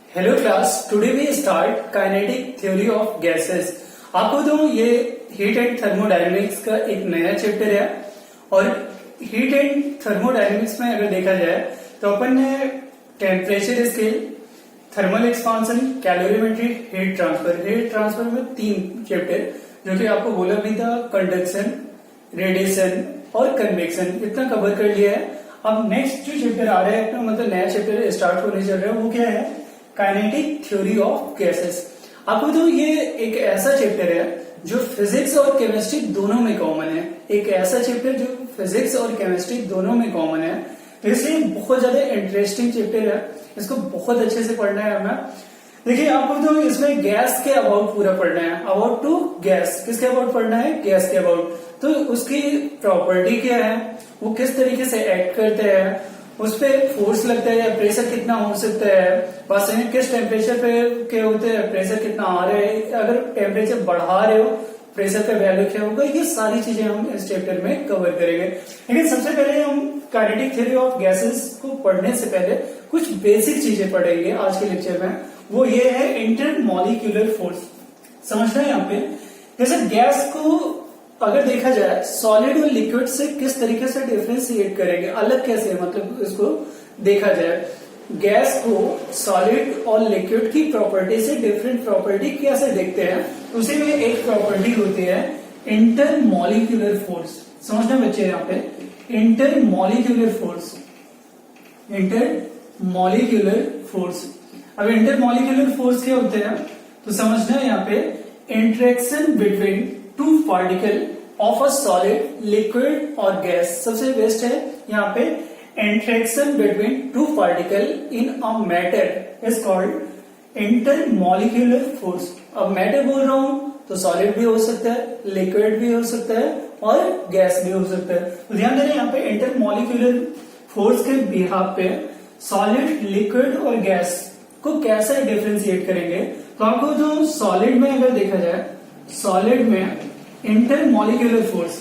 Hello class, today we start kinetic theory of gases. आपको तो ये हीट एंड थर्मोडायनेमिक्स का एक नया चैप्टर है और हीट एंड थर्मोडायनेमिक्स में अगर देखा जाए तो अपन ने temperature scale, thermal expansion, calorimetry, heat transfer में 3 चैप्टर जो कि आपको बोला भी था, कंडक्शन, रेडिएशन और कन्वेक्शन, इतना कवर कर लिया है। अब नेक्स्ट जो चैप्टर आ रहा है अपना, मतलब नया चैप्टर स्टार्ट होने चल रहा है, वो क्या है? Kinetic theory of gases. आपको तो ये एक ऐसा चैप्टर है जो फिजिक्स और केमिस्ट्री दोनों में कॉमन है, एक ऐसा चैप्टर जो फिजिक्स और केमिस्ट्री दोनों में कॉमन है, तो इसलिए बहुत ज्यादा इंटरेस्टिंग चैप्टर है, इसको बहुत अच्छे से पढ़ना है हमें। देखिए, आपको तो इसमें गैस के अबाउट पूरा पढ़ना है, अबाउट टू गैस। किसके अबाउट पढ़ना है? गैस के अबाउट। तो उसकी प्रॉपर्टी क्या है, वो किस तरीके से एक्ट करते हैं, उस पर फोर्स लगता है या प्रेशर कितना हो सकता है, बस किस टेम्परेचर पे के होते हैं, प्रेशर कितना आ रहा है, अगर टेम्परेचर बढ़ा रहे हो प्रेशर का वैल्यू क्या होगा, ये सारी चीजें हम इस चैप्टर में कवर करेंगे। लेकिन सबसे पहले हम काइनेटिक थ्योरी ऑफ गैसेस को पढ़ने से पहले कुछ बेसिक चीजें पढ़ेंगे आज के लेक्चर में। वो ये है इंटरमॉलिक्यूलर फोर्स। समझना है यहाँ पे, जैसे गैस को अगर देखा जाए सॉलिड और लिक्विड से किस तरीके से डिफरेंशिएट करेंगे, अलग कैसे, मतलब इसको देखा जाए गैस को सॉलिड और लिक्विड की प्रॉपर्टी से डिफरेंट प्रॉपर्टी कैसे देखते हैं, उसी में एक प्रॉपर्टी होती है इंटरमॉलिक्यूलर फोर्स। समझना बच्चे यहाँ पे, इंटरमॉलिक्यूलर फोर्स, इंटरमॉलिक्यूलर फोर्स। अब इंटरमॉलिक्यूलर फोर्स क्या होते हैं तो समझना है यहाँ पे, interaction between two particle of a solid, liquid और गैस। सबसे बेस्ट है यहाँ पे, interaction between two particle in a matter is called intermolecular force. अब मैटर बोल रहा हूं तो सॉलिड भी हो सकता है, लिक्विड भी हो सकता है और गैस भी हो सकता है। तो ध्यान दें यहाँ पे इंटरमॉलिक्यूलर फोर्स के बिहाफ पे सॉलिड, लिक्विड और गैस को कैसे डिफरेंशिएट करेंगे। तो आपको जो सॉलिड में अगर देखा जाए, सॉलिड में इंटरमॉलिक्यूलर फोर्स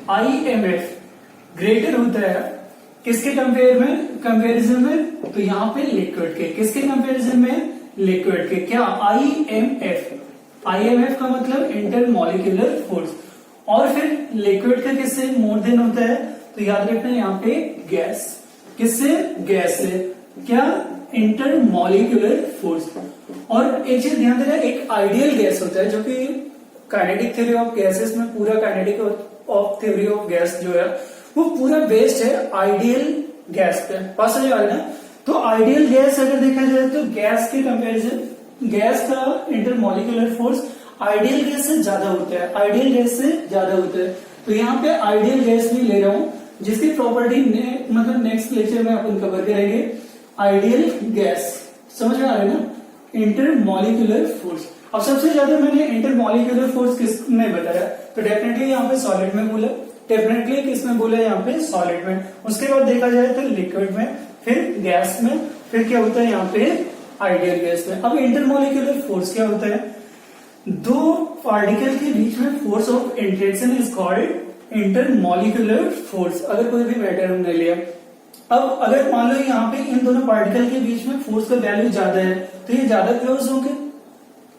IMF ग्रेटर होता है किसके कंपेरिजन में? तो यहाँ पे लिक्विड के। किसके कंपेरिजन में? लिक्विड के। क्या? IMF का मतलब इंटरमॉलिक्यूलर फोर्स। और फिर लिक्विड का किससे मोर देन होता है? तो याद रखना यहाँ पे गैस। किससे? गैस से। क्या? Intermolecular force. और एक चीज ध्यान देना, एक आइडियल गैस होता है जो कि काइनेटिक थ्योरी ऑफ गैसेस में पूरा kinetic of theory of gas जो है वो पूरा बेस्ड है आइडियल गैस पे। पास हो जाएगा ना? तो आइडियल गैस अगर देखा जाए तो गैस के कंपैरिजन, गैस का इंटरमॉलिक्यूलर फोर्स आइडियल गैस से ज्यादा होता है, आइडियल गैस से ज्यादा होता है। तो यहाँ पे आइडियल गैस भी ले रहा हूं जिसकी प्रॉपर्टी मतलब नेक्स्ट लेक्चर में अपन कवर करेंगे। आइडियल गैस समझ में आ रहा है ना? Intermolecular force. अब सबसे ज्यादा मैंने इंटरमॉलिक्यूलर फोर्स किस में बताया, तो डेफिनेटली यहाँ पे सॉलिड में बोला, डेफिनेटली किस में बोला? यहाँ पे सॉलिड में। उसके बाद देखा जाए तो लिक्विड में, फिर गैस में, फिर क्या होता है यहाँ पे? आइडियल गैस में। अब इंटरमॉलिक्यूलर फोर्स क्या होता है? दो पार्टिकल के बीच में force of interaction is called intermolecular force. अगर कोई भी मैटर हमने लिया, अब अगर मान लो यहाँ पे इन दोनों पार्टिकल के बीच में फोर्स का वैल्यू ज्यादा है तो ये ज्यादा क्लोज होंगे,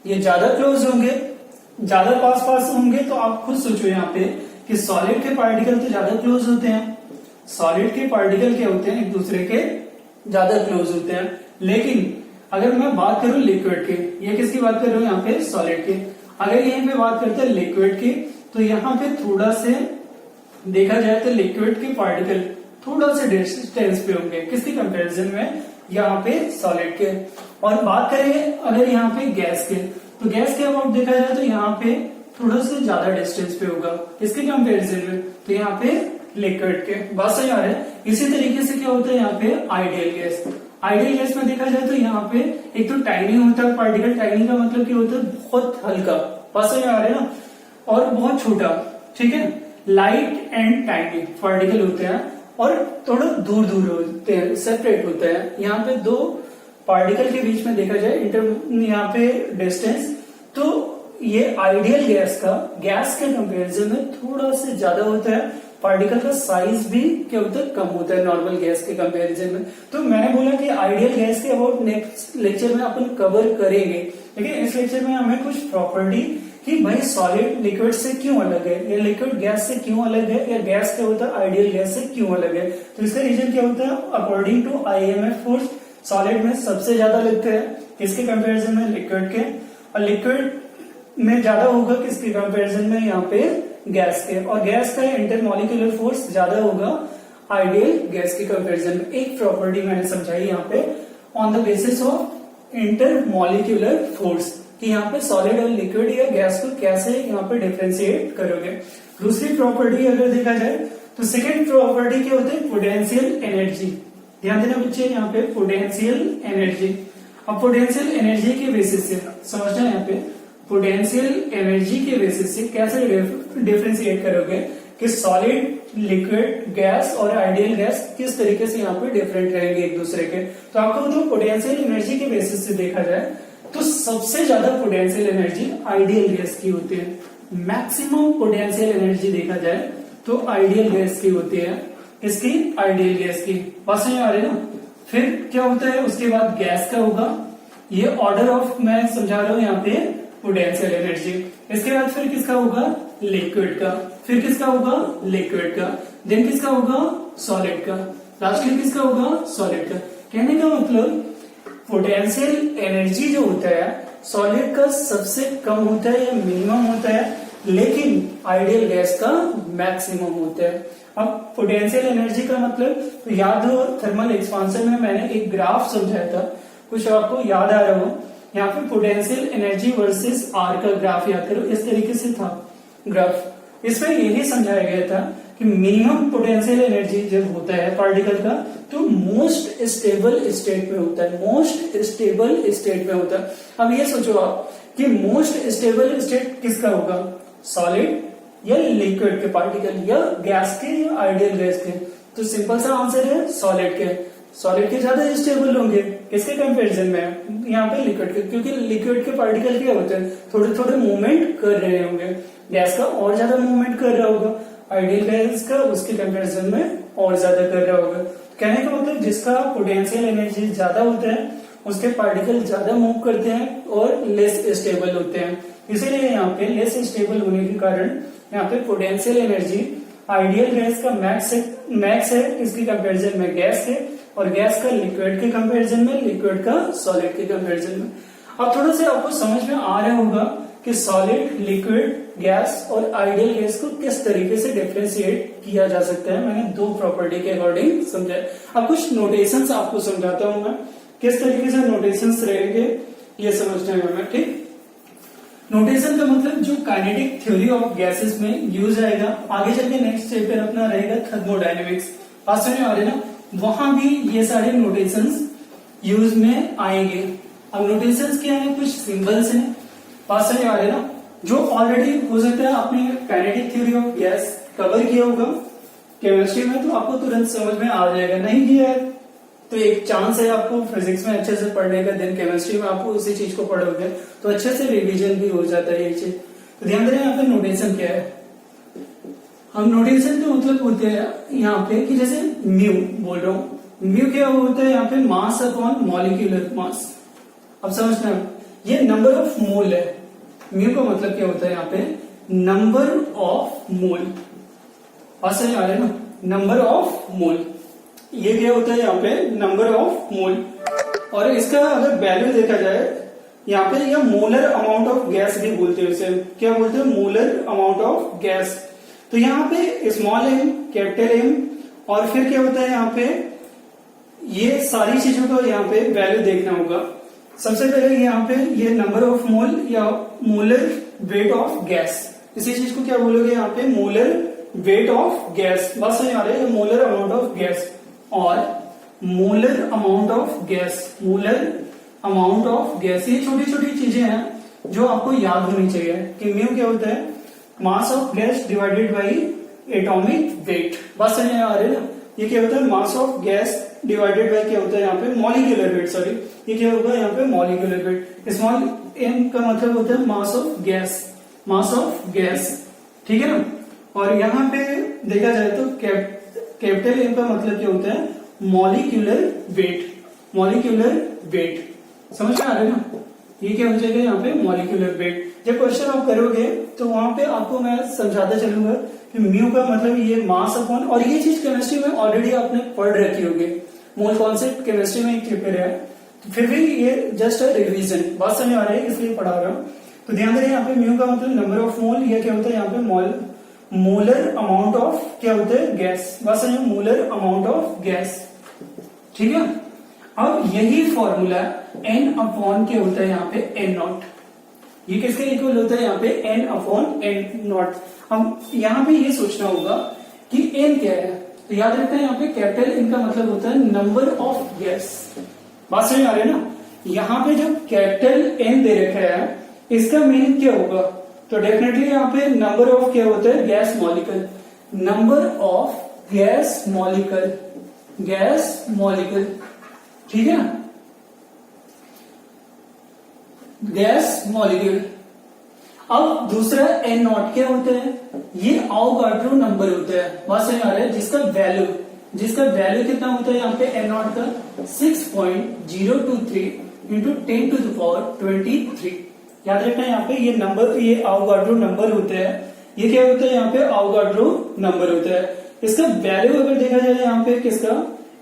ये ज्यादा क्लोज होंगे, ज्यादा पास होंगे। तो आप खुद सोचो यहाँ पे कि सॉलिड के पार्टिकल तो ज्यादा क्लोज होते हैं, सॉलिड के पार्टिकल क्या होते हैं? एक दूसरे के ज्यादा क्लोज होते हैं। लेकिन अगर मैं बात करूं लिक्विड के, ये किसकी बात कर रहा हूं? यहाँ पे सॉलिड के। अगर यहीं पे बात करते हैं लिक्विड की, तो यहाँ पे थोड़ा से देखा जाए तो लिक्विड के पार्टिकल थोड़ा सा डिस्टेंस पे होंगे, किसके कंपैरिजन में? यहाँ पे सॉलिड के। और बात करें अगर यहाँ पे गैस के, तो गैस के अबाउट देखा जाए तो यहाँ पे थोड़ा सा ज्यादा डिस्टेंस पे होगा, किसके कंपैरिजन में? तो यहाँ पे लिक्विड के। बात सही आ रहा है? इसी तरीके से क्या होता है यहाँ पे? Ideal gas. आइडियल गैस में देखा जाए तो यहाँ पे एक तो टाइनी होता है पार्टिकल, टाइनी का मतलब क्या होता है? बहुत हल्का। बात सही आ रहा है ना? और बहुत छोटा, ठीक है? लाइट एंड टाइनी पार्टिकल होते हैं और थोड़ा दूर होते हैं, सेपरेट होते हैं। यहाँ पे दो पार्टिकल के बीच में देखा जाए यहाँ पे डिस्टेंस, तो ये आइडियल गैस का गैस के कंपैरिजन में थोड़ा से ज्यादा होता है पार्टिकल का साइज भी क्या होता है, कम होता है नॉर्मल गैस के कंपैरिजन में। तो मैंने बोला कि आइडियल गैस के अबाउट नेक्स्ट लेक्चर में अपन कवर करेंगे, लेकिन इस लेक्चर में हमें कुछ प्रॉपर्टी कि भाई सॉलिड लिक्विड से क्यों अलग है, या लिक्विड गैस से क्यों अलग है, या गैस क्या होता है आइडियल गैस से क्यों अलग है। तो इसका रीजन क्या होता है, according to IMF force solid में सबसे ज्यादा लगता है किसके कंपैरिजन में, लिक्विड के, और लिक्विड में ज्यादा होगा किसके कंपैरिजन में, यहाँ पे गैस के, और गैस का इंटरमॉलिक्यूलर फोर्स ज्यादा होगा आइडियल गैस के कंपैरिजन में। एक प्रॉपर्टी मैंने समझाई यहाँ पे on the basis of intermolecular force कि यहाँ पे सॉलिड और लिक्विड या गैस को कैसे यहाँ पे डिफरेंशिएट करोगे। दूसरी प्रॉपर्टी अगर देखा जाए तो सेकेंड प्रॉपर्टी क्या होती है, पोटेंशियल एनर्जी। ध्यान देना बच्चे यहाँ पे पोटेंशियल एनर्जी। अब पोटेंशियल एनर्जी के बेसिस से समझना, यहाँ पे पोटेंशियल एनर्जी के बेसिस से कैसे डिफरेंशिएट करोगे कि सॉलिड, लिक्विड, गैस और आइडियल गैस किस तरीके से यहाँ पे डिफरेंट रहेंगे एक दूसरे के। तो आपको तो पोटेंशियल एनर्जी के बेसिस से देखा जाए तो सबसे ज्यादा पोटेंशियल एनर्जी आइडियल गैस की होती है। मैक्सिमम पोटेंशियल एनर्जी देखा जाए तो आइडियल गैस की होती है, इसकी आइडियल गैस की। बात समझ आ रही है ना। फिर क्या होता है उसके बाद गैस का होगा, ये ऑर्डर ऑफ मैं समझा रहा हूं यहाँ पे पोटेंशियल एनर्जी। इसके बाद फिर किसका होगा, लिक्विड का, फिर किसका होगा, लिक्विड का, देन किसका होगा, सॉलिड का, लास्टली किसका होगा, सॉलिड का। कहने का मतलब पोटेंशियल एनर्जी जो होता है सॉलिड का सबसे कम होता है या मिनिमम होता है, लेकिन आइडियल गैस का मैक्सिमम होता है। अब पोटेंशियल एनर्जी का मतलब तो याद हो, थर्मल एक्सपांशन में मैंने एक ग्राफ समझाया था, कुछ आपको याद आ रहा हो, यहाँ पे पोटेंशियल एनर्जी वर्सेस आर का ग्राफ याद करो, इस तरीके से था ग्राफ। इसमें यही समझाया गया था कि मिनिमम पोटेंशियल एनर्जी जब होता है पार्टिकल का तो मोस्ट स्टेबल स्टेट में होता है, मोस्ट स्टेबल स्टेट में होता है। अब ये सोचो आप कि मोस्ट स्टेबल स्टेट किसका होगा, सॉलिड या लिक्विड के पार्टिकल, या गैस के या आइडियल गैस के। तो सिंपल सा आंसर है सॉलिड के। सॉलिड के ज्यादा स्टेबल होंगे किसके कंपैरिजन में, यहाँ पे लिक्विड के, क्योंकि लिक्विड के पार्टिकल क्या होते हैं, थोड़े थोड़े मूवमेंट कर रहे होंगे। गैस का और ज्यादा मूवमेंट कर रहा होगा, आइडियल गैस का उसके कंपैरिजन में और ज्यादा कर रहा होगा। कहने का मतलब जिसका पोटेंशियल एनर्जी ज्यादा होता है उसके पार्टिकल ज्यादा मूव करते हैं और लेस स्टेबल होते हैं। इसीलिए यहाँ पे लेस स्टेबल होने के कारण यहाँ पे पोटेंशियल एनर्जी आइडियल गैस का मैक्स है इसकी कंपैरिजन में गैस के, और गैस का लिक्विड के कंपैरिजन में, लिक्विड का सॉलिड के कंपैरिजन में। अब थोड़ा सा आपको समझ में आ रहा होगा कि सॉलिड, लिक्विड, गैस और आइडियल गैस को किस तरीके से डिफरेंशिएट किया जा सकता है। मैंने दो प्रॉपर्टी के अकॉर्डिंग समझा। अब कुछ नोटेशंस आपको समझाता हूं मैं, किस तरीके से नोटेशंस रहेंगे ये समझना है हमें, ठीक। नोटेशन का मतलब जो काइनेटिक थ्योरी ऑफ गैसेस में यूज आएगा, आगे चल के नेक्स्ट चैप्टर अपना रहेगा थर्मोडायनेमिक्स, बात समझ आ रही ना, वहां भी ये सारे नोटेशंस यूज में आएंगे। अब नोटेशंस क्या है, कुछ सिंबल्स हैं, बात समझ आ रही ना, जो ऑलरेडी हो सकता है आपने kinetic theory of gas cover किया होगा केमिस्ट्री में, तो आपको तुरंत समझ में आ जाएगा। नहीं किया है तो एक चांस है आपको फिजिक्स में अच्छे से पढ़ने का, देन केमिस्ट्री में आपको उसी चीज को पढ़ोगे तो अच्छे से रिवीजन भी हो जाता है ये चीज। तो ध्यान देना यहाँ पे नोटेशन क्या है। हम नोटेशन के मतलब होते हैं यहाँ पे कि जैसे म्यू बोल रहा हूँ, म्यू क्या होता है यहाँ पे, मास अपॉन मॉलिक्यूलर मास। अब समझना ये नंबर ऑफ मोल है, म्यू का मतलब क्या होता है यहाँ पे, नंबर ऑफ मोल। बात समझ आ रहा है ना, नंबर ऑफ मोल, ये क्या होता है यहाँ पे, नंबर ऑफ मोल। और इसका अगर वैल्यू देखा जाए यहाँ पे, यह मोलर अमाउंट ऑफ गैस भी बोलते हैं इसे, क्या बोलते हैं, मोलर अमाउंट ऑफ गैस। तो यहाँ पे स्मॉल एम, कैपिटल एम, और फिर क्या होता है यहाँ पे, ये सारी चीजों को यहाँ पे वैल्यू देखना होगा। सबसे पहले यहाँ पे ये नंबर ऑफ मोल या मोलर वेट ऑफ गैस, इसी चीज को क्या बोलोगे यहाँ पे, मोलर वेट ऑफ गैस। बस समझ आ रहा है, मोलर अमाउंट ऑफ गैस और molar amount of gas, molar amount of gas, ये छोटी छोटी चीजें हैं जो आपको याद होनी चाहिए कि म्यू क्या होता है, mass of gas divided by atomic weight. बस समझ आ रहे ना, ये क्या होता है, mass of gas divided by क्या होता है यहाँ पे, मॉलिक्यूलर वेट, सॉरी ये क्या होगा यहाँ पे, मॉलिक्यूलर वेट। स्मॉल एम का मतलब होता है mass of gas, mass of gas, ठीक है ना। और यहाँ पे देखा जाए तो कैपिटल एम का मतलब क्या होता है, मॉलिक्यूलर वेट, मॉलिक्यूलर वेट, समझ में आ रहा है ना, ये क्या हो जाएगा यहाँ पे मॉलिक्यूलर वेट। जब क्वेश्चन आप करोगे तो वहां पे आपको मैं समझाता चलूंगा कि म्यू का मतलब ये मास अपॉन, और ये चीज केमिस्ट्री में ऑलरेडी आपने पढ़ रखी होगी, मोल कॉन्सेप्ट केमिस्ट्री में एक चैप्टर है, तो फिर भी ये जस्ट रिवीजन, बात समझ आ रही है इसलिए पढ़ा रहा हूँ। तो ध्यान दें यहाँ पे म्यू का मतलब नंबर ऑफ मोल, या क्या होता है यहाँ पे मोलर अमाउंट ऑफ क्या होता है गैस, बात समझो, मोलर अमाउंट ऑफ गैस, ठीक है। अब यही फॉर्मूला n अपॉन क्या होता है यहाँ पे n नॉट, ये किसके इक्वल होता है यहाँ पे n अपॉन n नॉट। अब यहाँ पे ये सोचना होगा कि n क्या है, तो याद रखना है यहाँ पे कैपिटल n का मतलब होता है नंबर ऑफ गैस, बात समझ आ रही है ना। यहाँ पे जो कैपिटल n दे रखा है इसका मीनिंग क्या होगा, तो डेफिनेटली यहाँ पे नंबर ऑफ क्या होता है gas molecule, number of gas molecule, gas molecule, ठीक है, गैस मॉलिक्यूल। अब दूसरा एन नॉट क्या होता है, ये अवोगाड्रो नंबर होता है, बात समझ आ रहा है, जिसका वैल्यू कितना होता है यहाँ पे एन नॉट का 6.023 इंटू 10 टू द पावर 23। याद रखना है यहाँ पे ये नंबर, ये अवोगाड्रो नंबर होता है, ये क्या होता है यहाँ पे अवोगाड्रो नंबर होता है। इसका वैल्यू अगर देखा जाए यहाँ पे किसका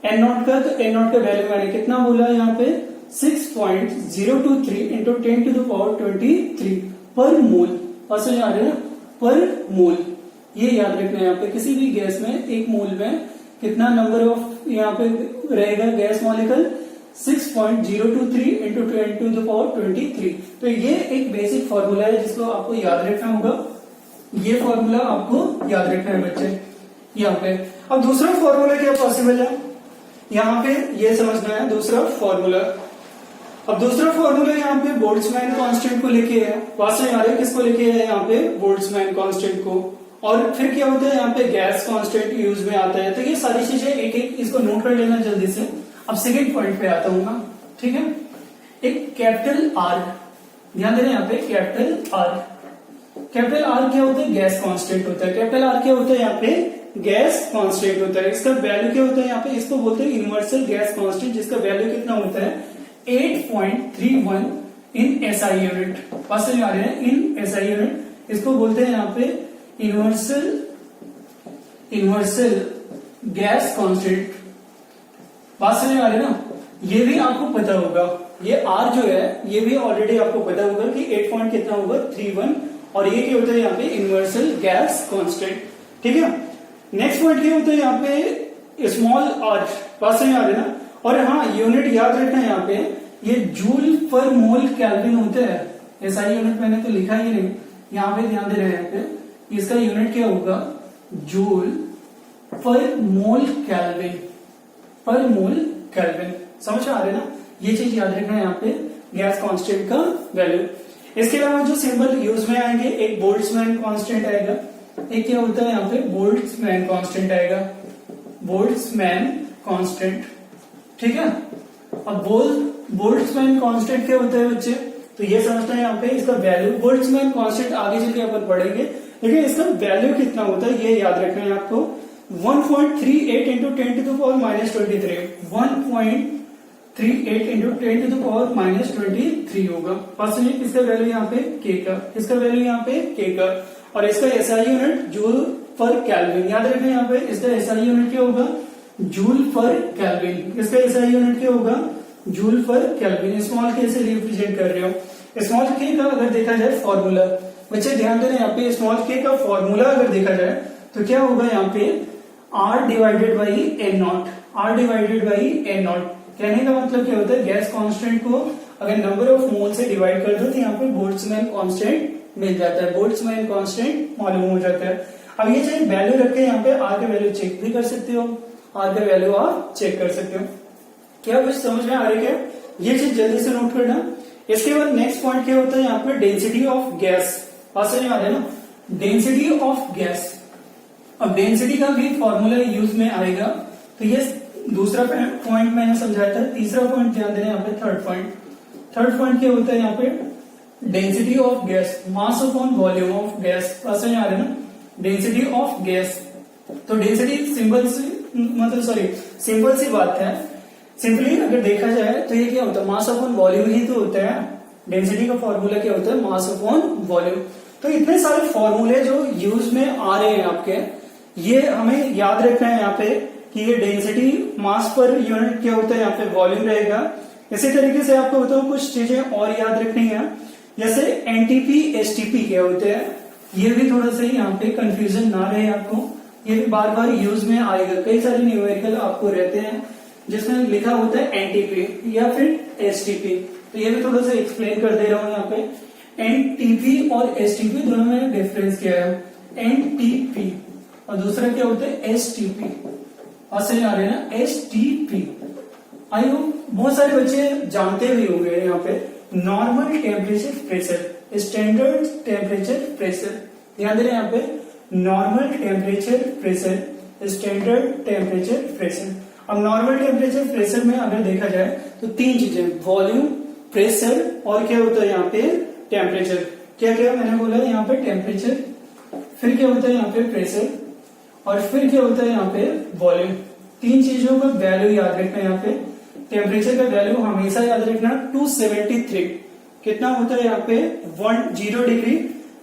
एन नॉट का, तो एन नॉट का वैल्यू मैंने कितना बोला यहाँ पे 6.023 इंटू 10 टू द पावर 23 पर मोल, समझ आ रहे हैं, पर मोल। ये याद रखना है यहाँ पे किसी भी गैस में एक मोल में कितना नंबर ऑफ यहाँ पे रहेगा gas molecule 6.023 into 10 to the power 23। तो ये एक बेसिक फॉर्मूला है जिसको आपको याद रखना होगा, ये फॉर्मूला आपको याद रखना है बच्चे यहाँ पे। अब दूसरा फॉर्मूला क्या पॉसिबल है यहाँ पे, ये समझना है दूसरा फॉर्मूला। अब दूसरा फॉर्मूला यहाँ पे बोल्ट्जमैन कांस्टेंट को लेके है, बात में आ रहा है किसको लेके है यहाँ पे बोल्ट्जमैन कांस्टेंट को, और फिर क्या होता है यहाँ पे गैस कांस्टेंट यूज में आता है। तो ये सारी चीजें एक एक इसको नोट कर लेना जल्दी से। अब सेकंड पॉइंट पे आता हूँ मैं, ठीक है। एक कैपिटल आर, ध्यान देना यहाँ पे कैपिटल आर, कैपिटल आर क्या होता है गैस कांस्टेंट होता है, कैपिटल आर क्या होता है यहाँ पे गैस कांस्टेंट होता है। इसका वैल्यू क्या होता है यहाँ पे, इसको बोलते हैं यूनिवर्सल गैस कांस्टेंट, जिसका वैल्यू कितना होता है 8.31 इन एसआई यूनिट, बात समझ आ रहे हैं, इन एसआई यूनिट। इसको बोलते हैं यहाँ पे यूनिवर्सल गैस कांस्टेंट, बात समझ आ रही है ना। ये भी आपको पता होगा, ये आर जो है ये भी ऑलरेडी आपको पता होगा कि 8 पॉइंट कितना होगा 31, और ये क्या होता है यहाँ पे यूनिवर्सल गैस कांस्टेंट, ठीक है। नेक्स्ट पॉइंट क्या होता है यहाँ पे स्मॉल आर, बात समझ आ रही है ना। और हाँ यूनिट याद रखना है यहाँ पे, ये जूल पर मोल केल्विन होता है, एसआई यूनिट मैंने तो लिखा ही नहीं, यहाँ पे ध्यान दे रहे हैं यहाँ पे, इसका यूनिट क्या होगा जूल पर मोल केल्विन, पर मोल केल्विन, समझ आ रहे ना। ये चीज याद रखना है यहाँ पे गैस कांस्टेंट का वैल्यू। इसके अलावा जो सिंबल यूज में आएंगे, एक बोल्ट्जमैन कांस्टेंट आएगा, एक क्या होता है यहाँ पे बोल्ट्जमैन कांस्टेंट आएगा, बोल्ट्जमैन कांस्टेंट, ठीक है। अब बोल्ट्जमैन कांस्टेंट क्या होता है बच्चे, तो ये समझना है यहाँ पे इसका वैल्यू, बोल्ट्जमैन कांस्टेंट आगे चल के अपन पढ़ेंगे, लेकिन इसका वैल्यू कितना होता है ये याद रखना है आपको 1.38 into 10 to the power minus 23, 1.38 into 10 to the power minus 23 होगा। फर्स्ट यूनिट इसका वैल्यू यहाँ पे के का, इसका वैल्यू यहाँ पे के का, और इसका एसआई यूनिट जूल पर केल्विन, याद रखना यहाँ पे इसका एसआई यूनिट क्या होगा जूल पर केल्विन, इसका एसआई यूनिट क्या होगा जूल पर केल्विन। स्मॉल के से रिप्रेजेंट कर रहे हो। स्मॉल के का अगर देखा जाए फॉर्मूला, बच्चे ध्यान देना यहाँ पे स्मॉल के का फॉर्मूला अगर देखा जाए तो क्या होगा यहाँ पे R divided by N naught, R divided by N naught. कहने का मतलब क्या होता है गैस कांस्टेंट को अगर नंबर ऑफ मोल से डिवाइड कर दो तो यहाँ पे बोल्ट्जमैन कांस्टेंट मिल जाता है, बोल्ट्जमैन कांस्टेंट मालूम हो जाता है। अब ये चाहे वैल्यू रख के यहाँ पे R का वैल्यू चेक भी कर सकते हो, R का वैल्यू आप चेक कर सकते हो। क्या कुछ समझ में आ रही है, ये चीज जल्दी से नोट करना। इसके बाद नेक्स्ट पॉइंट क्या होता है यहाँ पे डेंसिटी ऑफ गैस, बात समझ में आ रहा है ना, डेंसिटी ऑफ गैस। अब डेंसिटी का भी फॉर्मूला यूज में आएगा, तो ये दूसरा पॉइंट मैंने समझाया था। तीसरा पॉइंट ध्यान देना यहाँ पे थर्ड पॉइंट क्या होता है यहाँ पे density of gas, mass upon volume of gas, समझ में आ रहा है ना, डेंसिटी ऑफ गैस। तो डेंसिटी सिंपल सी बात है। सिंपली अगर देखा जाए तो ये क्या होता है, मास अपॉन वॉल्यूम ही तो होता है। डेंसिटी का फॉर्मूला क्या होता है, मास अपॉन वॉल्यूम। तो इतने सारे फॉर्मूले जो यूज में आ रहे हैं आपके, ये हमें याद रखना है यहाँ पे कि ये डेंसिटी मास पर यूनिट क्या होता है, यहाँ पे वॉल्यूम रहेगा। इसी तरीके से आपको बताऊं कुछ चीजें और याद रखनी है, जैसे एनटीपी एसटीपी क्या होते हैं, ये भी थोड़ा सा यहाँ पे कंफ्यूजन ना रहे आपको, ये भी बार बार यूज में आएगा। कई सारे न्यूमेरिकल आपको रहते हैं जिसमें लिखा होता है एनटीपी या फिर एसटीपी, तो ये भी थोड़ा सा एक्सप्लेन कर दे रहा हूं यहाँ पे। एनटीपी और एसटीपी दोनों में डिफरेंस क्या है, एनटीपी और दूसरा क्या होता है एसटीपी। और सही आ रहे हैं ना, एसटीपी। आई होप बहुत सारे बच्चे जानते भी होंगे। यहाँ पे normal temperature pressure, standard temperature pressure, ध्यान दे रहे हैं यहाँ पे normal temperature pressure, standard temperature pressure. अब नॉर्मल टेम्परेचर प्रेशर में अगर देखा जाए तो तीन चीजें, वॉल्यूम, प्रेशर और क्या होता है यहाँ पे टेम्परेचर। क्या क्या मैंने बोला यहाँ पे टेम्परेचर, फिर क्या होता है यहाँ पे प्रेशर और फिर क्या होता है यहाँ पे वॉल्यूम। तीन चीजों का वैल्यू याद रखना है यहाँ पे। टेम्परेचर का वैल्यू हमेशा याद रखना 273, कितना होता है यहाँ पे 10 डिग्री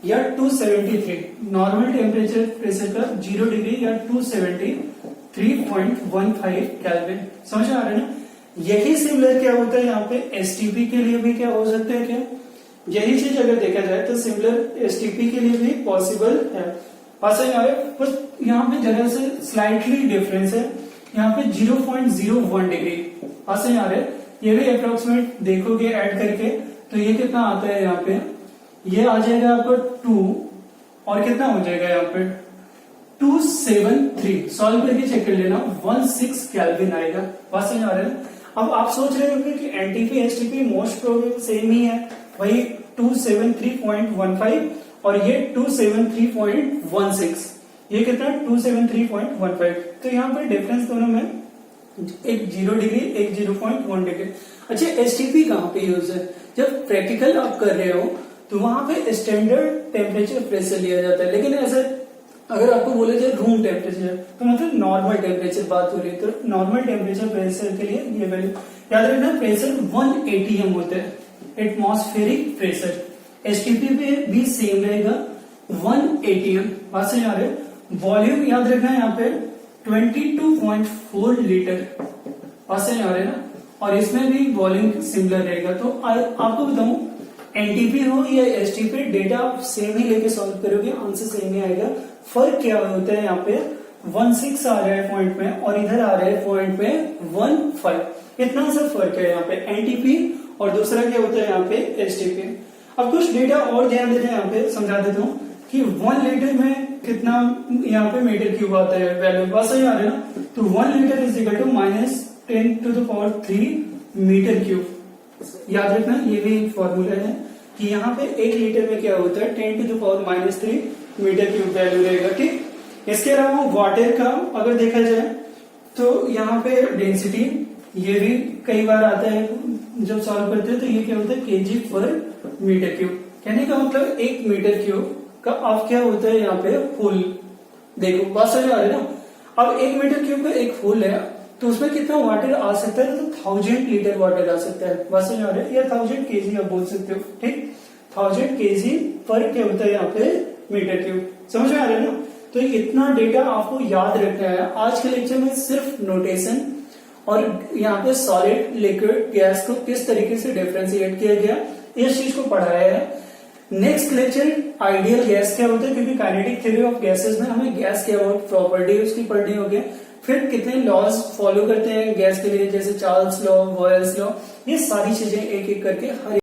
या 273। नॉर्मल टेम्परेचर प्रेशर का 0 डिग्री या 273.15 केल्विन। समझ आ रहा है ना। यही सिमिलर क्या होता है यहाँ पे एसटीपी के लिए भी क्या हो सकता है, क्या यही चीज अगर देखा जाए तो सिमिलर एसटीपी के लिए भी पॉसिबल है। ऐसा बस यहाँ पे जगह से स्लाइटली डिफरेंस है, यहाँ पे 0.01 डिग्री ऐसे आ रहे। ये भी अप्रोक्सीमेट देखोगे ऐड करके तो ये कितना आता है, यहाँ पे ये आ जाएगा आपको 2 और कितना हो जाएगा यहाँ पे 273। सॉल्व करके चेक कर लेना, 16 केल्विन आएगा। बात समझ आ रहा है। अब आप सोच रहे होंगे कि NTP STP most probable same ही है, वही 273.15 और ये 273.16, ये कितना 273.15। तो यहाँ पे डिफरेंस दोनों में एक 0 डिग्री एक 0.1 डिग्री। अच्छा एसटीपी कहाँ पे यूज है, जब प्रैक्टिकल आप कर रहे हो तो वहां पे स्टैंडर्ड टेम्परेचर प्रेशर लिया जाता है। लेकिन ऐसे अगर आपको बोले जाए रूम टेम्परेचर तो मतलब नॉर्मल टेम्परेचर बात हो रही है, तो नॉर्मल टेम्परेचर प्रेशर के लिए ये वैल्यू याद रखना। प्रेशर 1 atm होता है, एटमॉस्फेरिक प्रेशर। एसटीपी पे भी सेम रहेगा 1 atm। बात समझ आ रहे। वॉल्यूम याद रखना है यहाँ पे 22.4 लीटर। बात समझ आ रहे ना। और इसमें भी वॉल्यूम सिमिलर रहेगा। तो आपको बताऊं एनटीपी हो या एसटीपी, डेटा आप सेम ही लेके सॉल्व करोगे, आंसर सेम ही आएगा। फर्क क्या होता है, यहाँ पे 16 आ रहा है पॉइंट में और इधर आ रहा है पॉइंट में 15। इतना सा फर्क है यहाँ पे एनटीपी और दूसरा क्या होता है यहाँ पे एसटीपी। अब कुछ डेटा और ध्यान देना है, यहाँ पे समझा देता हूँ कि 1 लीटर में कितना यहाँ पे मीटर क्यूब आता है वैल्यू। बस सही आ रहा है ना। तो 1 litre is equal to -10⁻³ metre cube. याद रखना ये भी फॉर्मूला है कि यहाँ पे 1 लीटर में क्या होता है 10⁻³ मीटर क्यूब वैल्यू रहेगा। ठीक, इसके अलावा वाटर का अगर देखा जाए तो यहाँ पे डेंसिटी ये भी कई बार आता है जब सॉल्व करते हैं, तो ये क्या होता है kg/मीटर क्यूब। कहने का मतलब 1 मीटर क्यूब का अब क्या होता है यहाँ पे फुल। देखो बात समझ आ रही है ना। अब 1 मीटर क्यूब का एक फुल है तो उसमें कितना वाटर आ सकता है, तो 1000 लीटर वाटर आ सकता है। बात समझ आ रही है, या 1000 kg आप बोल सकते हो। ठीक, 1000 kg पर क्या होता है यहाँ पे मीटर क्यूब। समझ में आ रहा है ना। तो इतना डेटा आपको याद रखना है। आज के लेक्चर में सिर्फ नोटेशन और यहाँ पे सॉलिड लिक्विड गैस को किस तरीके से डिफरेंशिएट किया गया इस चीज को पढ़ाया है। नेक्स्ट लेक्चर आइडियल गैस क्या होता है, क्योंकि काइनेटिक थ्योरी ऑफ गैसेस में हमें गैस के अबाउट प्रॉपर्टी उसकी पढ़नी होगी। फिर कितने लॉज फॉलो करते हैं गैस के लिए, जैसे चार्ल्स लॉ, बॉयल्स लॉ, ये सारी चीजें एक एक करके हर